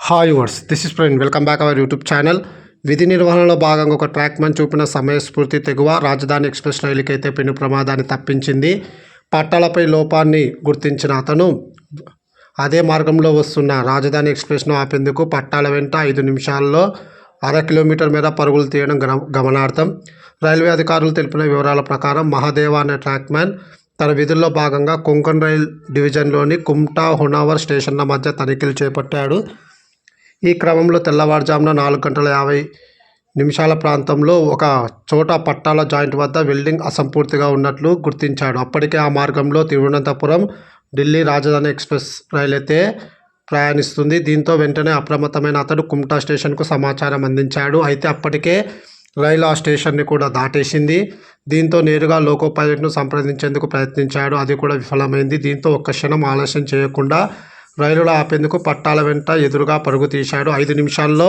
Hi వర్స్ this is friend welcome back our YouTube channel. విధి నిర్వహణలో భాగంగా ఒక ట్రాక్మన్ చూపిన సమయస్ఫూర్తి తెగువ రాజధాని ఎక్స్ప్రెస్ రైలుకైతే పెను ప్రమాదాన్ని తప్పించింది. పట్టాలపై లోపాన్ని గుర్తించిన అతను అదే మార్గంలో వస్తున్న రాజధాని ఎక్స్ప్రెస్ను ఆపేందుకు పట్టాల వెంట 5 నిమిషాల్లో అర కిలోమీటర్ మీద పరుగులు తీయడం గమనార్థం. రైల్వే అధికారులు తెలిపిన వివరాల ప్రకారం మహాదేవ అనే ట్రాక్మ్యాన్ తన విధుల్లో భాగంగా కొంకణ్ రైల్ డివిజన్లోని కుమ్టా హునావర్ స్టేషన్ల మధ్య తనిఖీలు చేపట్టాడు. ఈ క్రమంలో తెల్లవారుజామున 4:50 ప్రాంతంలో ఒక చోట పట్టాల జాయింట్ వద్ద వెల్డింగ్ అసంపూర్తిగా ఉన్నట్లు గుర్తించాడు. అప్పటికే ఆ మార్గంలో తిరువనంతపురం ఢిల్లీ రాజధాని ఎక్స్ప్రెస్ రైలైతే ప్రయాణిస్తుంది. దీంతో వెంటనే అప్రమత్తమైన అతడు కుమ్టా స్టేషన్కు సమాచారం అందించాడు. అయితే అప్పటికే రైలు ఆ స్టేషన్ని కూడా దాటేసింది. దీంతో నేరుగా లోకో పైలట్ను సంప్రదించేందుకు ప్రయత్నించాడు. అది కూడా విఫలమైంది. దీంతో ఒక్క క్షణం ఆలస్యం చేయకుండా రైలులో ఆపేందుకు పట్టాల వెంట ఎదురుగా పరుగు తీశాడు. 5 నిమిషాల్లో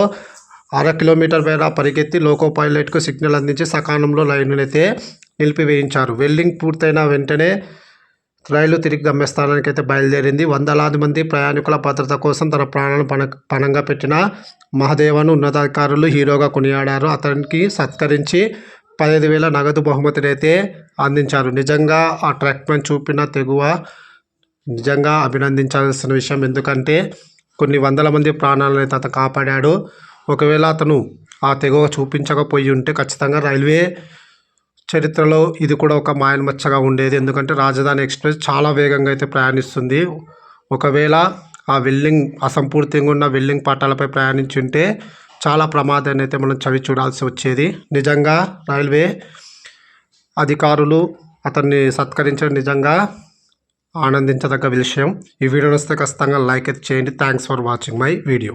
అర కిలోమీటర్ మేర పరిగెత్తి లోకో పైలట్కు సిగ్నల్ అందించి సకాలంలో రైలునైతే నిలిపివేయించారు. వెల్డింగ్ పూర్తయిన వెంటనే రైలు తిరిగి గమ్యస్థానానికి అయితే బయలుదేరింది. వందలాది మంది ప్రయాణికుల భద్రత కోసం తన ప్రాణాలను పణంగా పెట్టిన మహదేవను ఉన్నతాధికారులు హీరోగా కొనియాడారు. అతనికి సత్కరించి 15,000 నగదు బహుమతినైతే అందించారు. నిజంగా ఆ ట్రాక్మన్ చూపిన తెగువ నిజంగా అభినందించాల్సిన విషయం. ఎందుకంటే కొన్ని వందల మంది ప్రాణాలను అయితే అతను కాపాడాడు. ఒకవేళ అతను ఆ తెగువ చూపించకపోయి ఉంటే ఖచ్చితంగా రైల్వే చరిత్రలో ఇది కూడా ఒక మాయన్మచ్చగా ఉండేది. ఎందుకంటే రాజధాని ఎక్స్ప్రెస్ చాలా వేగంగా అయితే ప్రయాణిస్తుంది. ఒకవేళ ఆ వెల్డింగ్ అసంపూర్తిగా ఉన్న వెల్డింగ్ పట్టాలపై ప్రయాణించుంటే చాలా ప్రమాదాన్ని అయితే మనం చవి చూడాల్సి వచ్చేది. నిజంగా రైల్వే అధికారులు అతన్ని సత్కరించడం నిజంగా ఆనందించదగ్గ విషయం. ఈ వీడియో వస్తే ఖచ్చితంగా లైక్ అయితే చేయండి. Thanks for watching my video.